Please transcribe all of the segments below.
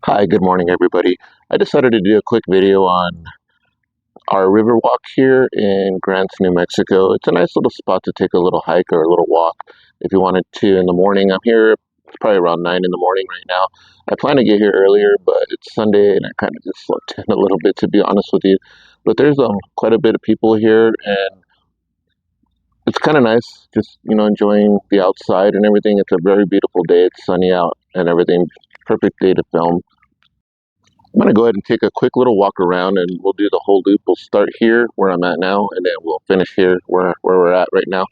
Hi, good morning, everybody. I decided to do a quick video on our river walk here in Grants, New Mexico. It's a nice little spot to take a little hike or a little walk if you wanted to in the morning. I'm here, it's probably around 9 in the morning right now. I plan to get here earlier, but it's Sunday and I kind of just slept in a little bit, to be honest with you. But there's quite a bit of people here, and it's kind of nice just, enjoying the outside and everything. It's a very beautiful day. It's sunny out and everything. Perfect day to film. I'm going to go ahead and take a quick little walk around and we'll do the whole loop. We'll start here where I'm at now and then we'll finish here where we're at right now.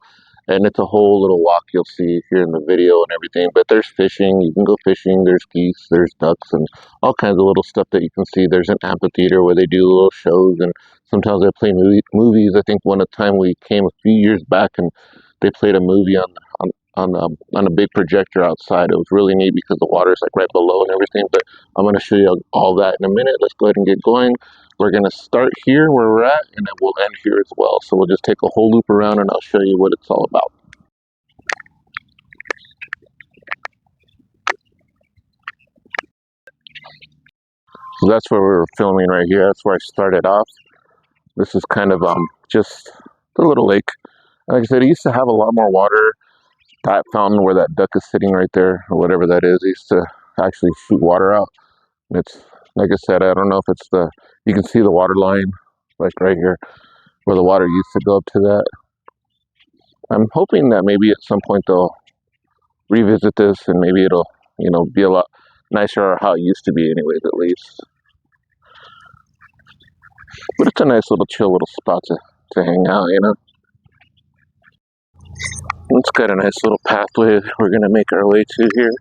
And it's a whole little walk you'll see here in the video and everything. But there's fishing. You can go fishing. There's geese. There's ducks and all kinds of little stuff that you can see. There's an amphitheater where they do little shows and sometimes they play movies. I think one time we came a few years back and they played a movie on a big projector outside. It was really neat because the water's like right below and everything. But I'm going to show you all that in a minute. Let's go ahead and get going. We're going to start here where we're at, and then we'll end here as well. So we'll just take a whole loop around, and I'll show you what it's all about. So that's where we were filming right here. That's where I started off. This is kind of just the little lake. Like I said, it used to have a lot more water. That fountain where that duck is sitting right there, or whatever that is, used to actually shoot water out. It's, like I said, I don't know if it's you can see the water line, like right here, where the water used to go up to that. I'm hoping that maybe at some point they'll revisit this and maybe it'll, be a lot nicer, or how it used to be anyways, at least. But it's a nice little chill little spot to hang out, It's got a nice little pathway we're going to make our way to here.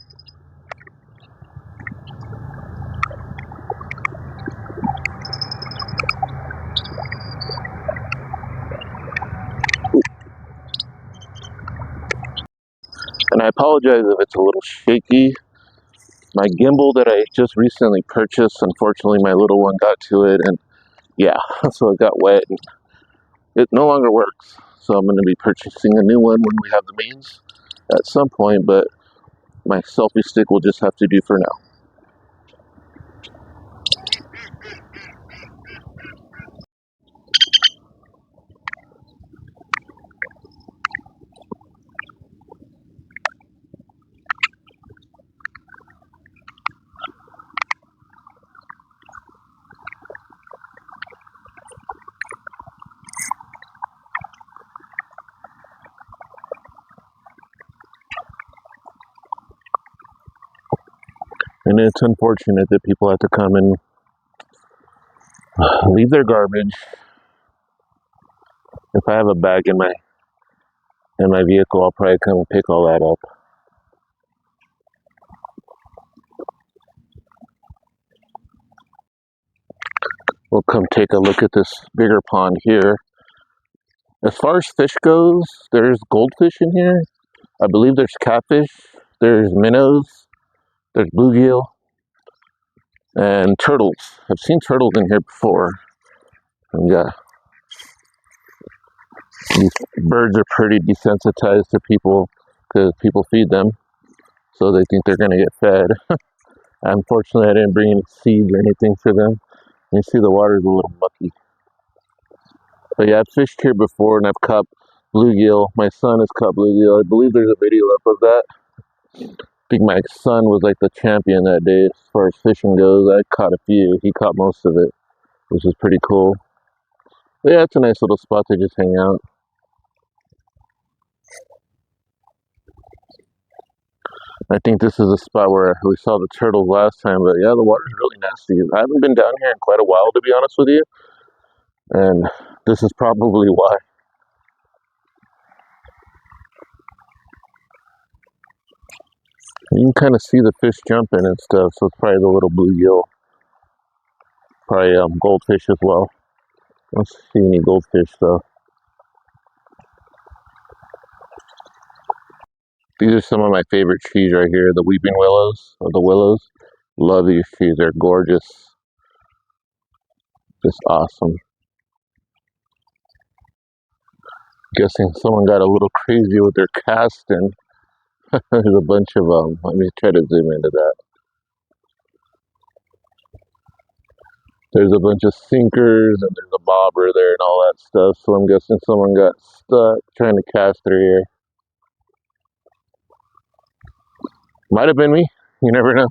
And I apologize if it's a little shaky. My gimbal that I just recently purchased, unfortunately my little one got to it, and yeah, so it got wet and it no longer works. So I'm going to be purchasing a new one when we have the means at some point, but my selfie stick will just have to do for now. And it's unfortunate that people have to come and leave their garbage. If I have a bag in my vehicle, I'll probably come and pick all that up. We'll come take a look at this bigger pond here. As far as fish goes, there's goldfish in here. I believe there's catfish, there's minnows, there's bluegill, and turtles. I've seen turtles in here before. And yeah, these birds are pretty desensitized to people because people feed them, so they think they're going to get fed. Unfortunately, I didn't bring any seeds or anything for them. You see the water's a little mucky. But yeah, I've fished here before and I've caught bluegill. My son has caught bluegill. I believe there's a video up of that. I think my son was like the champion that day as far as fishing goes. I caught a few. He caught most of it, which is pretty cool. But yeah, it's a nice little spot to just hang out. I think this is a spot where we saw the turtles last time, but yeah, the water's really nasty. I haven't been down here in quite a while, to be honest with you, and this is probably why. You can kind of see the fish jumping and stuff, so it's probably the little bluegill. Probably goldfish as well. I don't see any goldfish though. These are some of my favorite trees right here, the weeping willows, or the willows. Love these trees, they're gorgeous. Just awesome. Guessing someone got a little crazy with their casting. There's a bunch of them. Let me try to zoom into that. There's a bunch of sinkers and there's a bobber there and all that stuff. So I'm guessing someone got stuck trying to cast through here. Might have been me. You never know.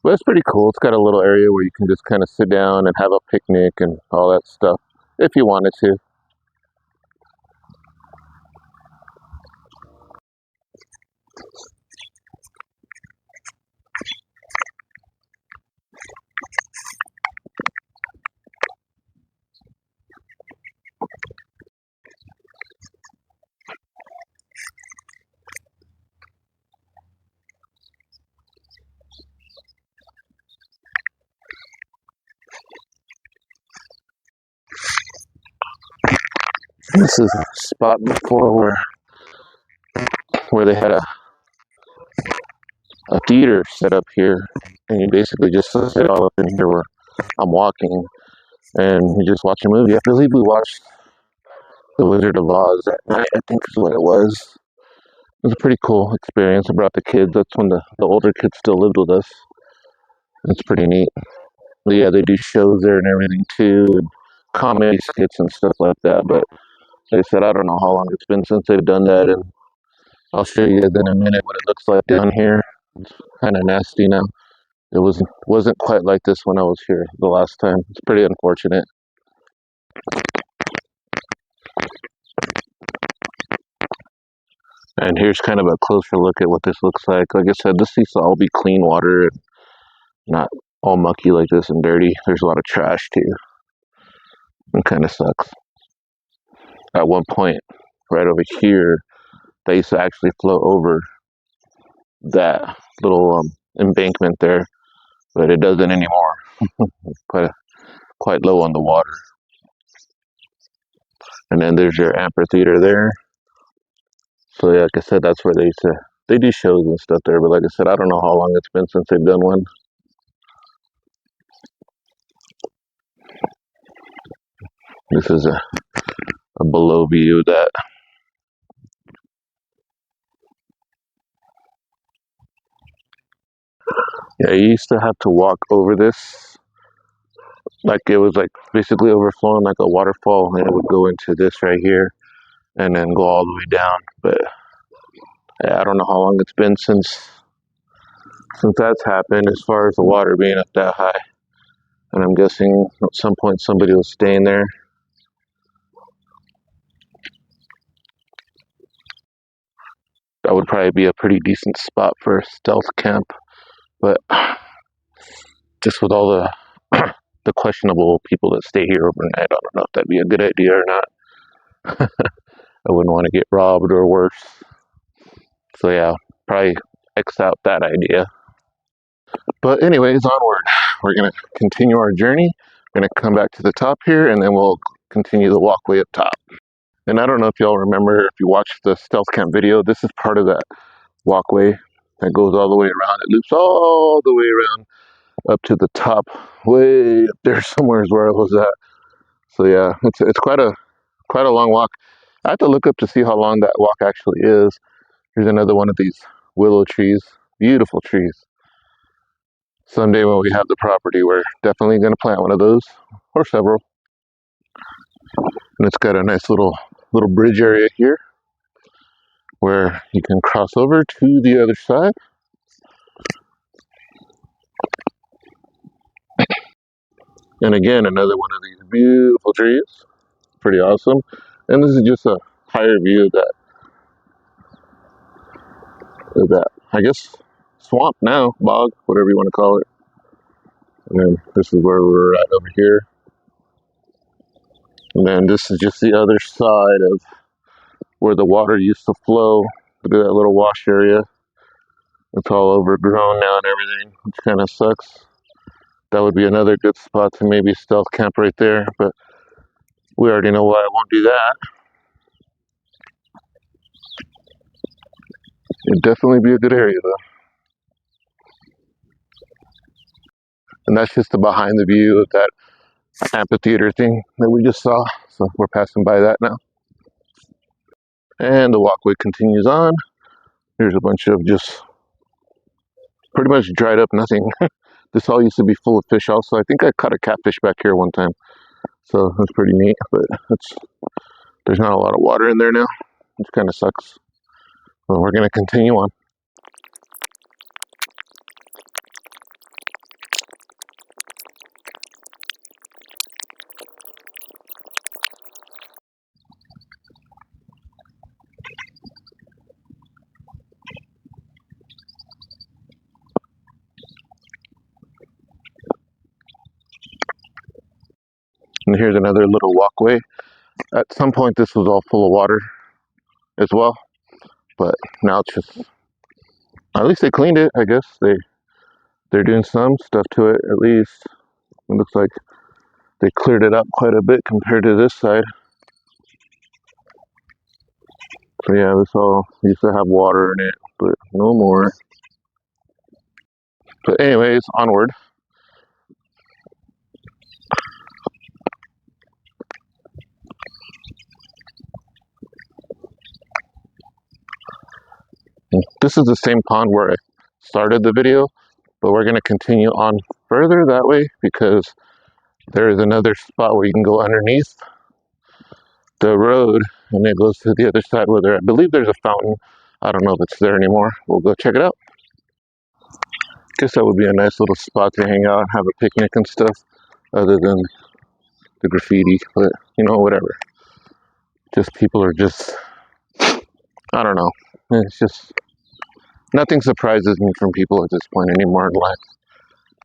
But it's pretty cool. It's got a little area where you can just kind of sit down and have a picnic and all that stuff if you wanted to. This is a spot before where they had a theater set up here, and you basically just sit all up in here where I'm walking, and you just watch a movie. I believe we watched The Wizard of Oz that night, I think is what it was. It was a pretty cool experience. I brought the kids. That's when the older kids still lived with us. It's pretty neat. But yeah, they do shows there and everything too, and comedy skits and stuff like that. But like I said, I don't know how long it's been since they've done that, and I'll show you in a minute what it looks like down here. It's kind of nasty now. It wasn't quite like this when I was here the last time. It's pretty unfortunate. And here's kind of a closer look at what this looks like. Like I said, this used to all be clean water and not all mucky like this and dirty. There's a lot of trash too. It kind of sucks. At one point, right over here, they used to actually flow over that little embankment there, but it doesn't anymore. It's quite low on the water. And then there's your amphitheater there. So yeah, like I said, that's where they do shows and stuff there. But like I said, I don't know how long it's been since they've done one. This is a below view of that. Yeah, you used to have to walk over this, like it was like basically overflowing like a waterfall, and it would go into this right here, and then go all the way down. But yeah, I don't know how long it's been since that's happened, as far as the water being up that high. And I'm guessing at some point somebody was staying there. That would probably be a pretty decent spot for a stealth camp, but just with all the the questionable people that stay here overnight, I don't know if that'd be a good idea or not. I wouldn't want to get robbed or worse. So yeah, probably X out that idea. But anyways, onward. We're gonna continue our journey. We're gonna come back to the top here, and then we'll continue the walkway up top. And I don't know if y'all remember, if you watched the stealth camp video, this is part of that walkway that goes all the way around. It loops all the way around up to the top, way up there somewhere is where I was at. So yeah, it's quite a long walk. I have to look up to see how long that walk actually is. Here's another one of these willow trees, beautiful trees. Someday when we have the property, we're definitely going to plant one of those, or several. And it's got a nice little bridge area here where you can cross over to the other side. And again, another one of these beautiful trees. Pretty awesome. And this is just a higher view of that, I guess, swamp now, bog, whatever you want to call it. And then this is where we're at over here. And then this is just the other side of where the water used to flow. Look at that little wash area. It's all overgrown now and everything, which kind of sucks. That would be another good spot to maybe stealth camp right there, but we already know why I won't do that. It'd definitely be a good area though. And that's just the behind the view of that amphitheater thing that we just saw. So we're passing by that now. And the walkway continues on. Here's a bunch of just pretty much dried up nothing. This all used to be full of fish also. I think I caught a catfish back here one time. So that's pretty neat, but there's not a lot of water in there now, which kind of sucks. But we're going to continue on. And here's another little walkway. At some point this was all full of water as well, but now it's just, at least they cleaned it, I guess. They're doing some stuff to it, at least. It looks like they cleared it up quite a bit compared to this side. So yeah, this all used to have water in it, but no more. But anyways, onward. This is the same pond where I started the video, but we're going to continue on further that way because there is another spot where you can go underneath the road and it goes to the other side where I believe there's a fountain. I don't know if it's there anymore. We'll go check it out. Guess that would be a nice little spot to hang out, have a picnic and stuff, other than the graffiti, but you know, whatever. Just people are just, I don't know. It's just, nothing surprises me from people at this point anymore in life.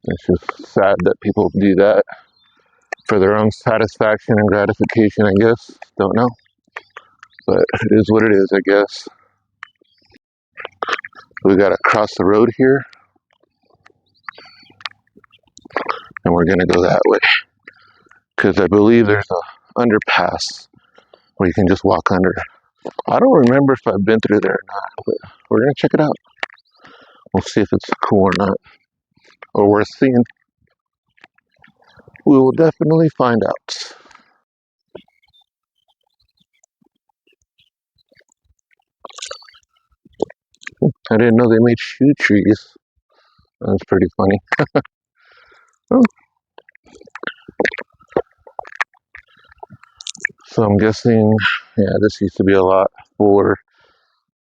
It's just sad that people do that for their own satisfaction and gratification, I guess. Don't know. But it is what it is, I guess. We gotta cross the road here. And we're gonna go that way. Because I believe there's a underpass where you can just walk under. I don't remember if I've been through there or not, but we're gonna check it out. We'll see if it's cool or not, or worth seeing. We will definitely find out. I didn't know they made shoe trees. That's pretty funny. Oh. So I'm guessing, yeah, this used to be a lot fuller,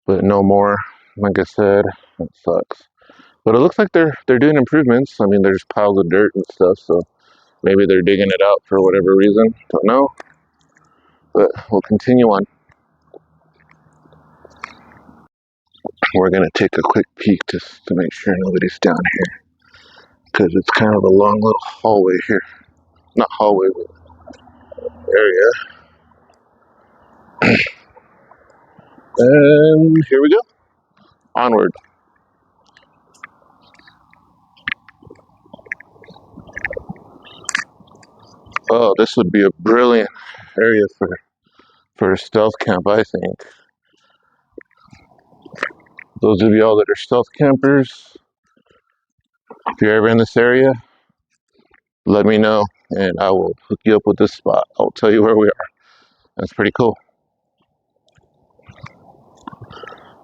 but no more. Like I said, it sucks. But it looks like they're doing improvements. I mean, there's piles of dirt and stuff, so maybe they're digging it out for whatever reason. Don't know. But we'll continue on. We're gonna take a quick peek just to make sure nobody's down here, because it's kind of a long little hallway here. Not hallway, but area. And here we go. Onward. Oh, this would be a brilliant area for a stealth camp, I think. Those of y'all that are stealth campers, if you're ever in this area, let me know and I will hook you up with this spot. I'll tell you where we are. That's pretty cool.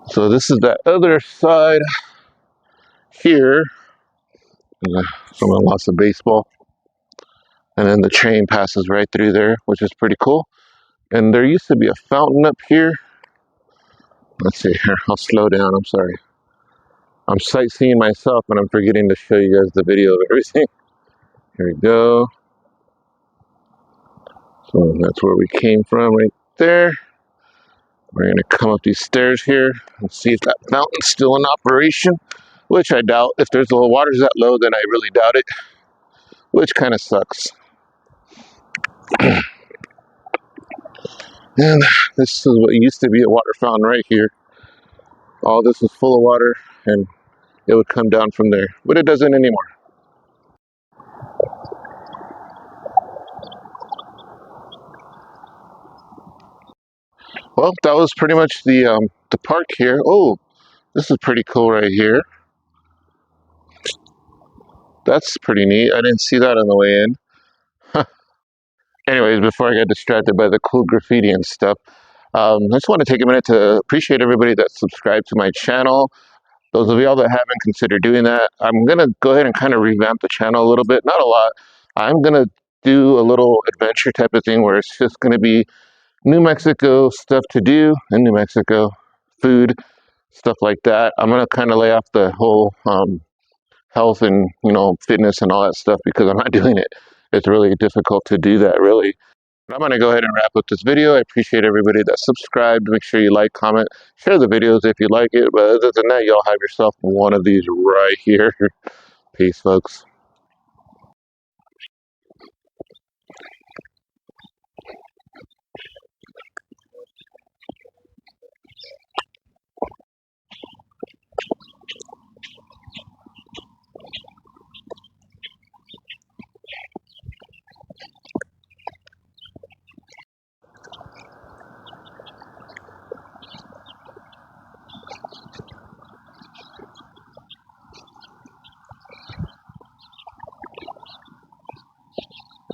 So this is that other side here. Someone lost a baseball. And then the train passes right through there, which is pretty cool. And there used to be a fountain up here. Let's see here, I'll slow down, I'm sorry. I'm sightseeing myself and I'm forgetting to show you guys the video of everything. Here we go. So that's where we came from right there. We're gonna come up these stairs here and see if that fountain's still in operation, which I doubt. If there's the water's that low, then I really doubt it, which kind of sucks. And this is what used to be a water fountain right here. All this was full of water and it would come down from there, but it doesn't anymore. Well, that was pretty much the park here. Oh, this is pretty cool right here. That's pretty neat. I didn't see that on the way in. Anyways, before I got distracted by the cool graffiti and stuff, I just want to take a minute to appreciate everybody that subscribed to my channel. Those of y'all that haven't considered doing that, I'm going to go ahead and kind of revamp the channel a little bit. Not a lot. I'm going to do a little adventure type of thing where it's just going to be New Mexico stuff to do in New Mexico, food, stuff like that. I'm going to kind of lay off the whole health and, fitness and all that stuff because I'm not doing it. It's really difficult to do that, really. But I'm going to go ahead and wrap up this video. I appreciate everybody that subscribed. Make sure you like, comment, share the videos if you like it. But other than that, y'all have yourself one of these right here. Peace, folks.